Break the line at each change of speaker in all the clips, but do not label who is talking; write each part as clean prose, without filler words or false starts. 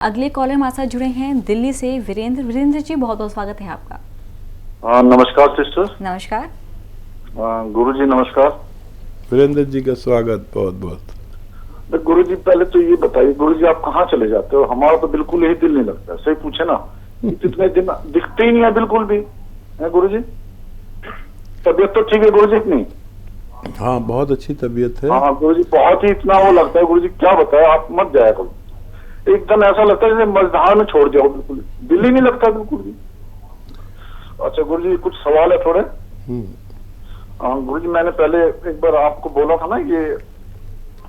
अगले कॉलर हमारे साथ जुड़े हैं दिल्ली से वीरेंद्र। वीरेंद्र जी, बहुत बहुत स्वागत है आपका।
नमस्कार सिस्टर।
नमस्कार।
गुरुजी नमस्कार।
वीरेंद्र जी का स्वागत बहुत बहुत।
गुरुजी पहले तो ये बताइए, गुरुजी आप कहाँ चले जाते हो? हमारा तो बिल्कुल यही दिल नहीं लगता। सही पूछे ना, इतने दिन दिखते ही नहीं है बिल्कुल भी, है गुरुजी? तबीयत तो ठीक है गुरुजी इतनी?
हाँ, बहुत अच्छी तबीयत है।
हाँ गुरुजी, बहुत ही इतना वो लगता है गुरुजी, क्या बताए, आप मत जाया करो। एकदम ऐसा लगता है जैसे मझधार में छोड़ जाओ, बिल्कुल दिल ही नहीं लगता बिल्कुल भी। अच्छा गुरुजी, कुछ सवाल है थोड़े। गुरुजी, मैंने पहले एक बार आपको बोला था ना, ये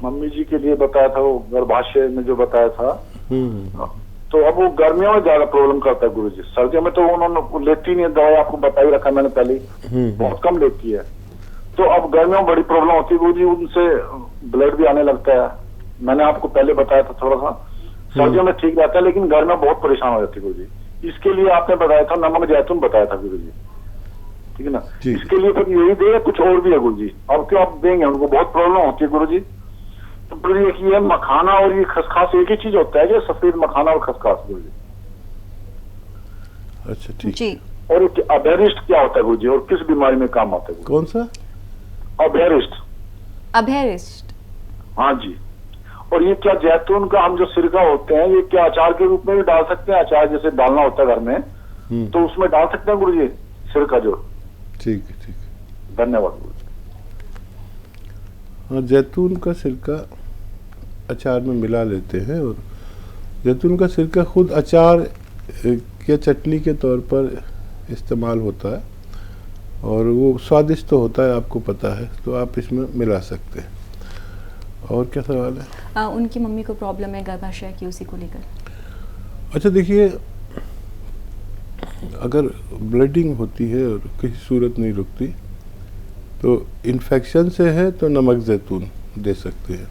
मम्मी जी के लिए बताया था, वो गर्भाशय में जो बताया था। तो अब वो गर्मियों में ज्यादा प्रॉब्लम करता है गुरुजी। सर्दियों में तो उन्होंने लेती नहीं है दवाई, आपको बता ही रखा मैंने पहले ही, बहुत कम लेती है। तो अब गर्मियों में बड़ी प्रॉब्लम होती है गुरुजी, उनसे ब्लड भी आने लगता है। मैंने आपको पहले बताया था थोड़ा सा। सर्दियों में ठीक रहता है, लेकिन घर में बहुत परेशान हो जाती है गुरुजी। इसके लिए आपने बताया था नमक जैतून बताया था गुरुजी, ठीक है ना? इसके लिए फिर यही दे, कुछ और भी है गुरुजी? अब क्यों आप देंगे? उनको बहुत प्रॉब्लम होती है गुरुजी। तो फिर ये मखाना और ये खसखस एक ही चीज होता है, जो सफेद मखाना और खसखस गुरुजी?
अच्छा ठीक
जी।
और अभयरिष्ट क्या होता है गुरुजी, और किस बीमारी में काम आता है?
कौन सा?
अभयरिष्ट।
अभयरिष्ट।
हाँ जी। और ये क्या जैतून का हम जो सिरका होते हैं, ये क्या अचार के रूप में भी डाल सकते हैं? अचार जैसे डालना होता है घर में, तो उसमें डाल सकते हैं गुरुजी सिरका जो?
ठीक है ठीक है,
धन्यवाद गुरुजी।
हाँ, जैतून का सिरका अचार में मिला लेते हैं, और जैतून का सिरका खुद अचार या चटनी के तौर पर इस्तेमाल होता है, और वो स्वादिष्ट तो होता है, आपको पता है, तो आप इसमें मिला सकते हैं। और क्या सवाल है?
उनकी मम्मी को प्रॉब्लम है गर्भाशय की, उसी को लेकर।
अच्छा देखिए, अगर ब्लीडिंग होती है और किसी सूरत नहीं रुकती, तो इन्फेक्शन से है तो नमक जैतून दे सकते हैं।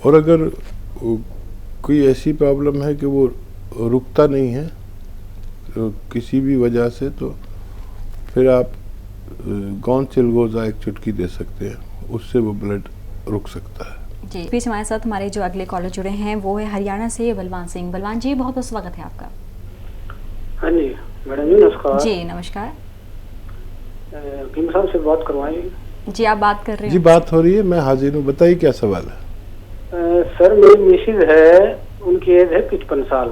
और अगर कोई ऐसी प्रॉब्लम है कि वो रुकता नहीं है तो किसी भी वजह से, तो फिर आप गौन चिलगोजा एक चुटकी दे सकते हैं, उससे वो ब्लड रुक सकता है।
जी। बीच हमारे साथ हमारे जो अगले कॉलर जुड़े हैं वो है हरियाणा से बलवान सिंह। बलवान जी, बहुत बहुत स्वागत है आपका।
हाँ जी मैडम जी, नमस्कार।
जी नमस्कार।
किंग साहब से बात करवाएं।
जी, आप बात कर रहे हैं?
जी, बात हो रही है, मैं हाजिर हूँ, बताइए क्या सवाल है।
सर, मेरी मिसेज है, उनकी एज है 55 साल,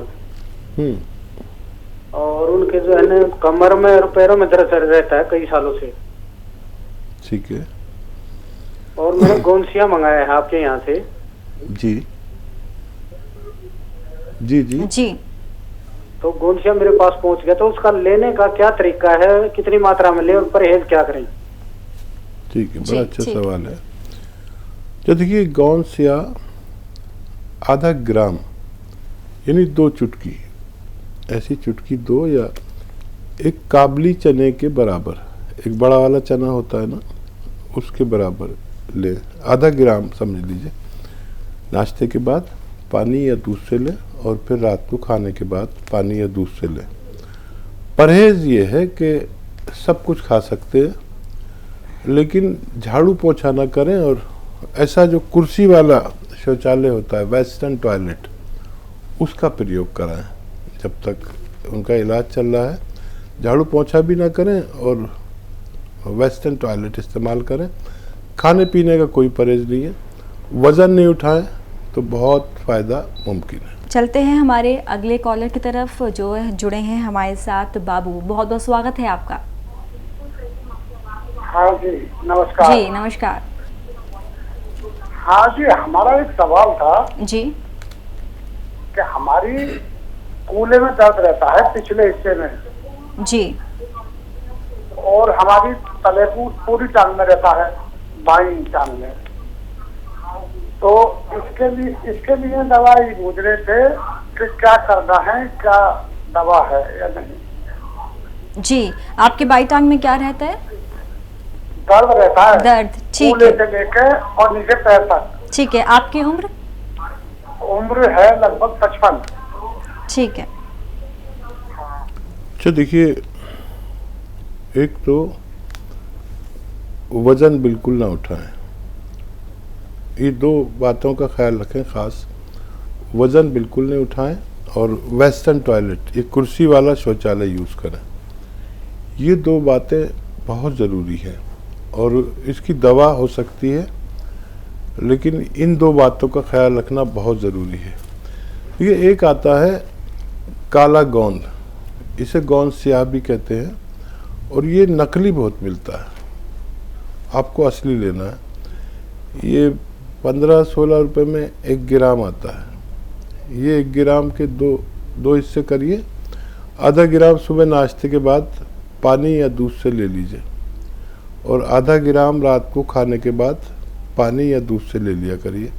और उनके जो है ना कमर में और पैरों में दर्द रहता है कई सालों से।
ठीक है।
और मैंने गोंसिया मंगाया है आपके यहाँ से।
जी जी जी
जी।
तो गोंसिया मेरे पास पहुँच गया, तो उसका लेने का क्या तरीका है, कितनी मात्रा में ले और परहेज क्या करें?
ठीक है, बड़ा अच्छा सवाल है। तो देखिए, गोंसिया आधा ग्राम यानी 2 चुटकी, ऐसी चुटकी 2 या एक काबली चने के बराबर, एक बड़ा वाला चना होता है ना, उसके बराबर ले, आधा ग्राम समझ लीजिए। नाश्ते के बाद पानी या दूध से लें, और फिर रात को खाने के बाद पानी या दूध से लें। परहेज ये है कि सब कुछ खा सकते हैं, लेकिन झाड़ू पोछा ना करें, और ऐसा जो कुर्सी वाला शौचालय होता है, वेस्टर्न टॉयलेट, उसका प्रयोग कराएं जब तक उनका इलाज चल रहा है। झाड़ू पोछा भी ना करें और वेस्टर्न टॉयलेट इस्तेमाल करें। खाने पीने का कोई परहेज नहीं है। वज़न नहीं उठाएं तो बहुत फ़ायदा मुमकिन है।
चलते हैं हमारे अगले कॉलर की तरफ, जो जुड़े हैं हमारे साथ बाबू। बहुत बहुत स्वागत है आपका।
हाँ जी नमस्कार।
जी नमस्कार।
हाँ जी, हमारा एक सवाल था
जी।
कि हमारी कूल्हे में दर्द रहता है पिछले हिस्से में,
जी।
और हमारी तले पूरी टांग में रहता है, बाईं टांग में। तो इसके लिए दवाई पूछ रहे थे कि क्या करना है, क्या दवा है या नहीं?
जी, आपके बाई टांग में क्या रहता है?
दर्द रहता है,
दर्द, ठीक
कूल्हे
है।
से लेके और नीचे पैर तक।
ठीक है। आपकी उम्र?
उम्र है लगभग 55।
ठीक है।
अच्छा देखिए, एक तो वज़न बिल्कुल ना उठाएं, ये 2 बातों का ख्याल रखें खास। वज़न बिल्कुल नहीं उठाएं और वेस्टर्न टॉयलेट, ये कुर्सी वाला शौचालय यूज़ करें। ये 2 बातें बहुत ज़रूरी है और इसकी दवा हो सकती है, लेकिन इन 2 बातों का ख्याल रखना बहुत ज़रूरी है। ये एक आता है काला गोंद, इसे गोंद स्याह भी कहते हैं, और ये नकली बहुत मिलता है, आपको असली लेना है। ये 15-16 रुपए में 1 ग्राम आता है। ये 1 ग्राम के दो हिस्से करिए। आधा ग्राम सुबह नाश्ते के बाद पानी या दूध से ले लीजिए और आधा ग्राम रात को खाने के बाद पानी या दूध से ले लिया करिए।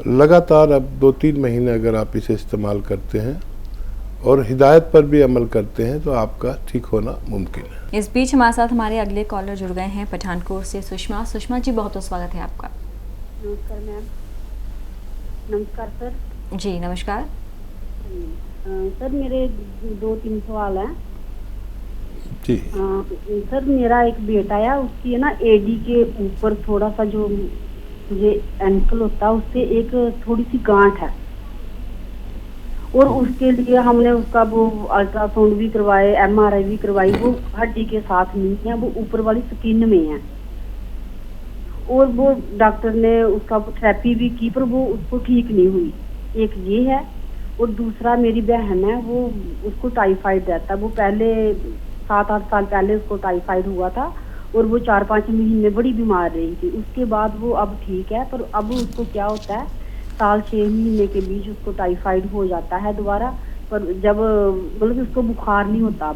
लगातार अब 2-3 महीने अगर आप इसे इस्तेमाल करते हैं और हिदायत पर भी अमल करते हैं तो आपका ठीक होना मुमकिन है।
इस बीच हमारे साथ हमारे अगले कॉलर जुड़ गए हैं पठानकोट से सुषमा। सुषमा जी, बहुत बहुत स्वागत है आपका।
नमस्कार मैम। नमस्कार सर।
जी नमस्कार।
सर मेरे 2-3 सवाल हैं।
जी
सर मेरा एक बेटा है, उसकी है ना एडी के ऊपर थोड़ा सा जो ये एंकल होता है उससे एक थोड़ी सी गांठ है, और उसके लिए हमने उसका वो अल्ट्रासाउंड भी करवाए, MRI भी करवाई। वो हड्डी के साथ नहीं है, वो ऊपर वाली स्किन में है, और वो डॉक्टर ने उसका थेरेपी भी की पर वो उसको ठीक नहीं हुई। एक ये है, और दूसरा मेरी बहन है, वो उसको टाइफाइड रहता है। वो पहले 7-8 साल पहले उसको टाइफाइड हुआ था और वो 4-5 महीने बड़ी बीमार रही थी। उसके बाद वो अब ठीक है, पर अब उसको क्या होता है, साल 6 महीने के बीच उसको टाइफाइड हो जाता है दोबारा। पर जब मतलब उसको बुखार नहीं होता,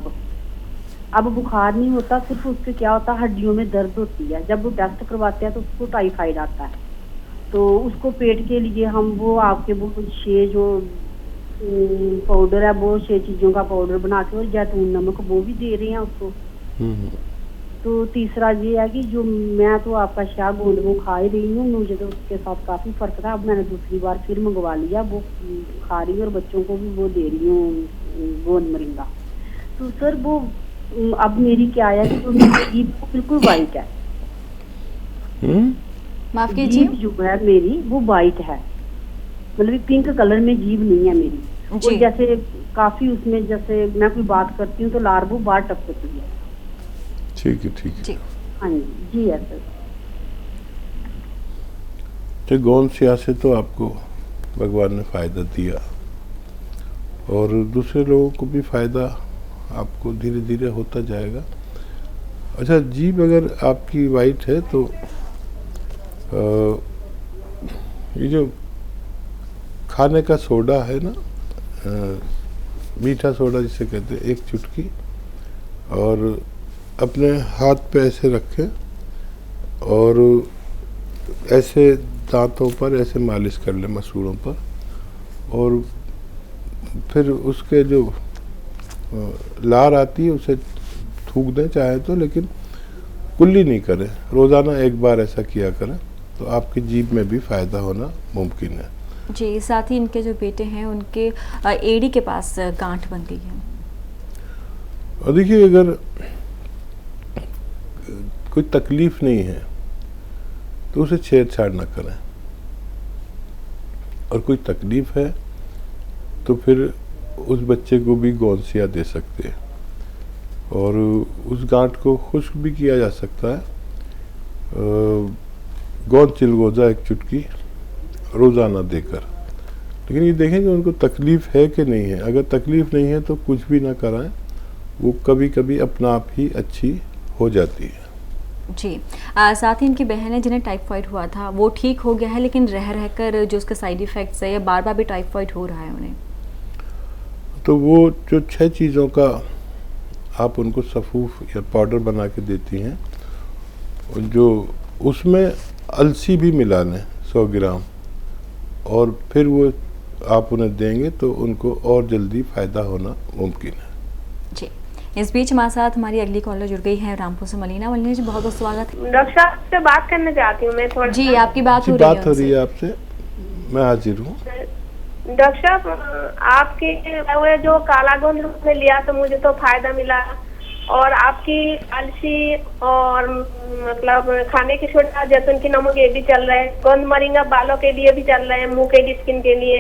अब बुखार नहीं होता, सिर्फ उसके क्या होता है, हड्डियों में दर्द होती है। जब वो टेस्ट करवाते हैं तो उसको टाइफाइड आता है। तो उसको पेट के लिए हम वो आपके वो 6 जो पाउडर है, वो 6 चीज़ों का पाउडर बना के और जैतून नमक वो भी दे रहे हैं उसको। तो तीसरा ये है कि जो मैं तो आपका शाह गोंद वो खा ही रही हूँ, मुझे तो उसके साथ काफ़ी फर्क था। अब मैंने दूसरी बार फिर मंगवा लिया, वो खा रही हूँ और बच्चों को भी वो दे रही हूँ गोंद मरिंगा। तो सर वो अब मेरी क्या है कि जो मेरी जीभ बिल्कुल वाइट है।
माफ कीजिए,
जीभ जो है मेरी वो वाइट है, मतलब पिंक कलर में जीभ नहीं है मेरी। और जैसे काफी उसमें जैसे मैं कोई बात करती हूँ तो लार वो बाहर टपकती है।
ठीक है, ठीक है।
हाँ जी है सर।
तो गोंद स्याह से तो आपको भगवान ने फ़ायदा दिया और दूसरे लोगों को भी फ़ायदा आपको धीरे धीरे होता जाएगा। अच्छा, जीभ अगर आपकी वाइट है तो ये जो खाने का सोडा है ना, मीठा सोडा जिसे कहते हैं, 1 चुटकी, और अपने हाथ पे ऐसे रखें और ऐसे दांतों पर ऐसे मालिश कर लें, मसूड़ों पर, और फिर उसके जो लार आती है उसे थूक दें चाहे तो, लेकिन कुल्ली नहीं करें। रोज़ाना 1 बार ऐसा किया करें तो आपकी जीभ में भी फ़ायदा होना मुमकिन है।
जी, साथ ही इनके जो बेटे हैं उनके एडी के पास गांठ बन गई है।
और देखिए, अगर कोई तकलीफ नहीं है तो उसे छेड़छाड़ ना करें, और कोई तकलीफ है तो फिर उस बच्चे को भी गोंद स्याह दे सकते हैं और उस गांठ को खुश्क भी किया जा सकता है। गोंद चिलगोज़ा 1 चुटकी रोज़ाना देकर। लेकिन ये देखें कि उनको तकलीफ़ है कि नहीं है। अगर तकलीफ़ नहीं है तो कुछ भी ना कराएं, वो कभी कभी अपना आप ही अच्छी हो जाती है।
जी, साथ ही इनकी बहन है जिन्हें टाइफाइड हुआ था, वो ठीक हो गया है, लेकिन रह रहकर जो उसके साइड इफ़ेक्ट्स है, या बार बार भी टाइफाइड हो रहा है उन्हें।
तो वो जो 6 चीज़ों का आप उनको सफ़ूफ या पाउडर बना के देती हैं, जो उसमें अलसी भी मिला लें 100 ग्राम, और फिर वो आप उन्हें देंगे तो उनको और जल्दी फ़ायदा होना मुमकिन है।
जी, इस बीच हमारे साथ हमारी अगली कॉलर जुड़ गई है रामपुर से मलीना। मलीना जी, बहुत बहुत स्वागत है।
डॉक्टर साहब से बात करना चाहती हूँ मैं थोड़ा।
जी, आपकी बात हो रही है
आपसे, मैं हाजिर हूँ।
डॉक्टर साहब, आपके जो काला गोंद में लिया तो मुझे तो फायदा मिला, और आपकी अलसी और मतलब खाने की सोडा, जैतून की नमक, ये भी चल रहा है। गोंद मरिंगा बालों के लिए भी चल रहा है, मुंह के स्किन के लिए।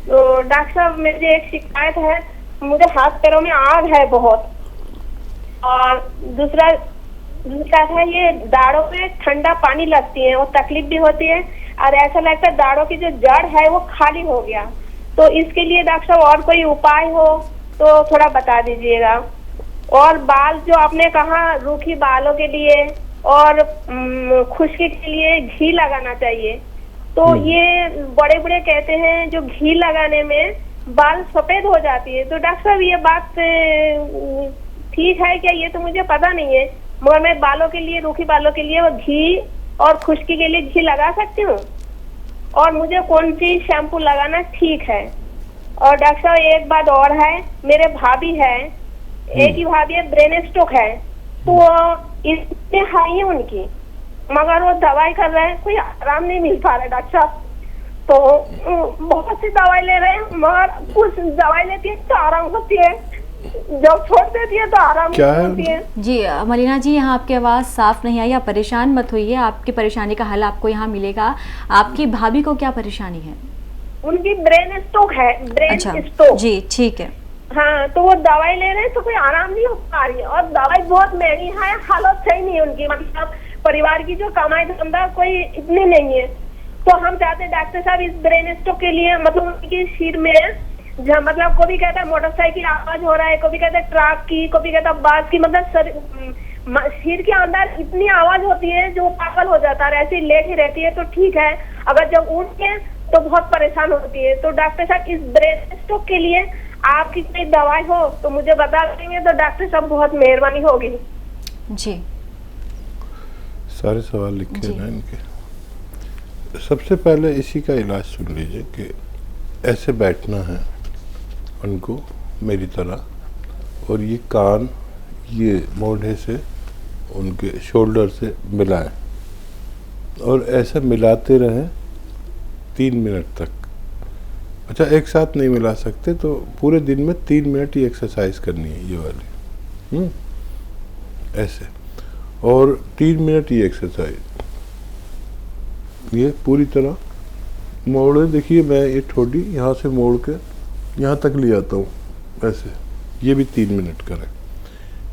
तो डॉक्टर साहब मुझे एक शिकायत है, मुझे हाथ पैरों में आग है बहुत, और दूसरा है ये दाढ़ों में ठंडा पानी लगती है और तकलीफ भी होती है, और ऐसा लगता है दाढ़ों की जो जड़ है वो खाली हो गया। तो इसके लिए डॉक्टर साहब और कोई उपाय हो तो थोड़ा बता दीजिएगा। और बाल जो आपने कहा रूखी बालों के लिए और खुश्की के लिए घी लगाना चाहिए, तो ये बड़े बड़े कहते हैं जो घी लगाने में बाल सफेद हो जाती है, तो डॉक्टर साहब ये बात ठीक है क्या? ये तो मुझे पता नहीं है, मगर मैं बालों के लिए, रूखी बालों के लिए वो घी और खुश्की के लिए घी लगा सकती हूँ? और मुझे कौन सी शैम्पू लगाना ठीक है? और डॉक्टर साहब एक बात और है, मेरे भाभी है, एक ही भाभी है, ब्रेन स्ट्रोक है, तो इतने हाई है उनकी, मगर वो दवाई कर रहे हैं, कोई आराम नहीं मिल पा रहा है डॉक्टर साहब। तो बहुत सी दवाई ले रहे हैं, मगर कुछ दवाई लेती है तो आराम होती है, जब छोड़ देती है तो आराम नहीं होती है।
जी मलिना जी, यहाँ आपकी आवाज़ साफ नहीं आई, आप परेशान मत होइए, आपकी परेशानी का हल आपको यहाँ मिलेगा। आपकी भाभी को क्या परेशानी है?
उनकी ब्रेन स्ट्रोक है, ब्रेन
अच्छा
स्ट्रोक।
जी ठीक है।
हाँ, तो वो दवाई ले रहे हैं तो कोई आराम नहीं हो पा रही है, और दवाई बहुत महंगी है, हालत सही नहीं है उनकी, मतलब परिवार की जो कमाई धंधा कोई इतनी नहीं है। तो हम चाहते हैं डॉक्टर साहब इस ब्रेन स्ट्रोक के लिए, मतलब उनकी सिर में मतलब कोई भी कहता है मोटरसाइकिल आवाज हो रहा है, कोई भी कहता है ट्रक की, कोई भी कहता है बास की, मतलब सिर के अंदर इतनी आवाज होती है जो पागल हो जाता है, ऐसी लेट ही रहती है तो ठीक है, अगर जब उठ के तो बहुत परेशान होती है। तो डॉक्टर साहब इस ब्रेन स्ट्रोक के लिए आपकी कोई दवाई हो तो मुझे बता देंगे तो डॉक्टर साहब बहुत मेहरबानी होगी।
जी
सारे सवाल लिखे ना इनके। सबसे पहले इसी का इलाज सुन लीजिए कि ऐसे बैठना है उनको मेरी तरह, और ये कान ये मोढ़े से उनके शोल्डर से मिलाएं, और ऐसे मिलाते रहें 3 मिनट तक। अच्छा, एक साथ नहीं मिला सकते तो पूरे दिन में 3 मिनट ही एक्सरसाइज करनी है ये वाली, ऐसे, और 3 मिनट ही एक्सरसाइज, ये पूरी तरह मोड़े। देखिए मैं ये ठोडी यहाँ से मोड़ के यहाँ तक ले आता हूँ ऐसे, ये भी 3 मिनट करें।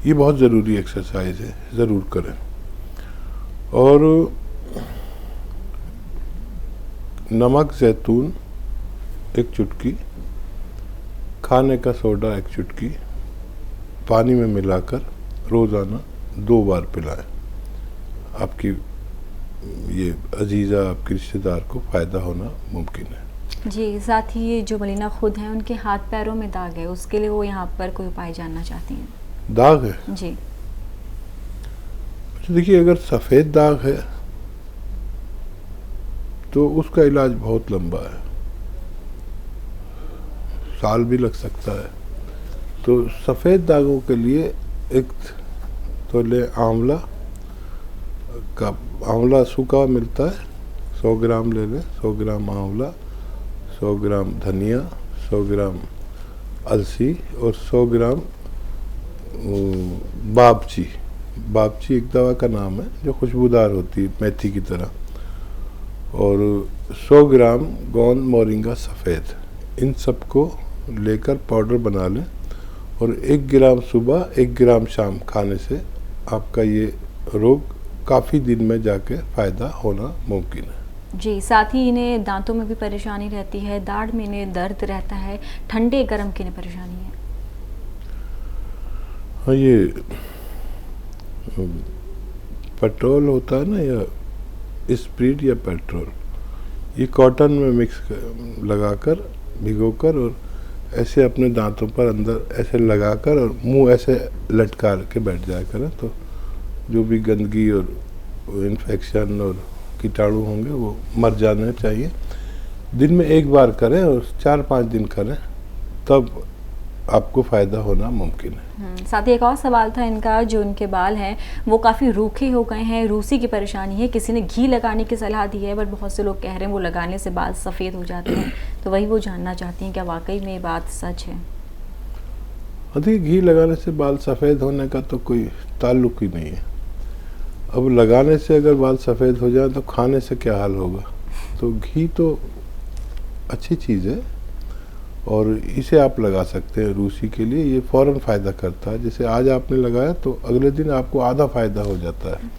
ये बहुत ज़रूरी एक्सरसाइज है, ज़रूर करें। और नमक जैतून 1 चुटकी, खाने का सोडा 1 चुटकी पानी में मिलाकर रोज़ाना 2 बार पिलाएं। आपकी ये अजीज़ा, आपके रिश्तेदार को फ़ायदा होना मुमकिन है।
जी, साथ ही जो मलिना खुद हैं उनके हाथ पैरों में दाग है, उसके लिए वो यहाँ पर कोई उपाय जानना चाहती हैं।
दाग है?
जी।
अच्छा देखिए, अगर सफ़ेद दाग है तो उसका इलाज बहुत लंबा है, साल भी लग सकता है। तो सफ़ेद दागों के लिए एक तो ले आंवला का, आंवला सूखा मिलता है, 100 ग्राम ले लें, 100 ग्राम आंवला, 100 ग्राम धनिया, 100 ग्राम अलसी और 100 ग्राम बाबची। बाबची एक दवा का नाम है जो खुशबूदार होती है मेथी की तरह, और 100 ग्राम गोंद मोरिंगा सफ़ेद। इन सबको लेकर पाउडर बना लें, और 1 ग्राम सुबह 1 ग्राम शाम खाने से आपका ये रोग काफ़ी दिन में जाके फ़ायदा होना मुमकिन है।
जी, साथ ही इन्हें दांतों में भी परेशानी रहती है, दाढ़ में इन्हें दर्द रहता है, ठंडे गर्म की इन्हें परेशानी है।
हाँ, ये पेट्रोल होता है ना, या स्प्रीट या पेट्रोल, ये कॉटन में मिक्स लगाकर भिगोकर और ऐसे अपने दांतों पर अंदर ऐसे लगाकर और मुंह ऐसे लटका के बैठ जाया करें, तो जो भी गंदगी और इन्फेक्शन और कीटाणु होंगे वो मर जाने चाहिए। दिन में 1 बार करें और 4-5 दिन करें, तब आपको फ़ायदा होना मुमकिन है।
साथ ही एक और सवाल था इनका, जो इनके बाल हैं वो काफ़ी रूखे हो गए हैं, रूसी की परेशानी है, किसी ने घी लगाने की सलाह दी है, पर बहुत से लोग कह रहे हैं वो लगाने से बाल सफ़ेद हो जाते हैं, तो वही वो जानना चाहती हैं क्या वाकई में ये बात सच है?
अधिक घी लगाने से बाल सफ़ेद होने का तो कोई ताल्लुक ही नहीं है। अब लगाने से अगर बाल सफ़ेद हो जाए तो खाने से क्या हाल होगा? तो घी तो अच्छी चीज़ है, और इसे आप लगा सकते हैं रूसी के लिए। ये फ़ौरन फ़ायदा करता है। जैसे आज आपने लगाया तो अगले दिन आपको आधा फ़ायदा हो जाता है।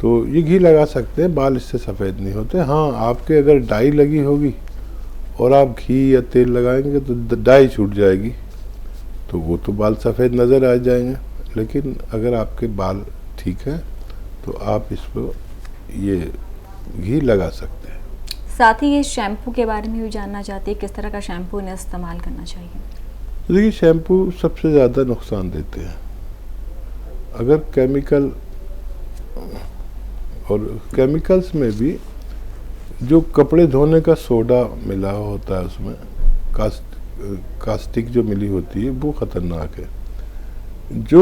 तो ये घी लगा सकते हैं, बाल इससे सफ़ेद नहीं होते। हाँ, आपके अगर डाई लगी होगी और आप घी या तेल लगाएंगे तो डाई छूट जाएगी, तो वो तो बाल सफ़ेद नज़र आ जाएंगे। लेकिन अगर आपके बाल ठीक हैं तो आप इसको ये घी लगा सकते हैं।
साथ ही ये शैम्पू के बारे में भी जानना चाहते हैं, किस तरह का शैम्पू इन्हें इस्तेमाल करना चाहिए?
देखिए, शैम्पू सबसे ज़्यादा नुकसान देते हैं। अगर केमिकल, और केमिकल्स में भी जो कपड़े धोने का सोडा मिला होता है उसमें, कास्टिक जो मिली होती है वो ख़तरनाक है। जो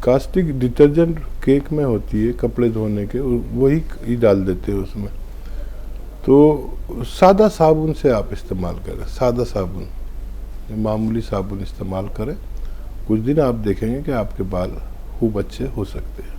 कास्टिक डिटर्जेंट केक में होती है कपड़े धोने के, वही डाल देते हैं उसमें। तो सादा साबुन से आप इस्तेमाल करें, सादा साबुन, मामूली साबुन इस्तेमाल करें। कुछ दिन आप देखेंगे कि आपके बाल खूब अच्छे हो सकते हैं।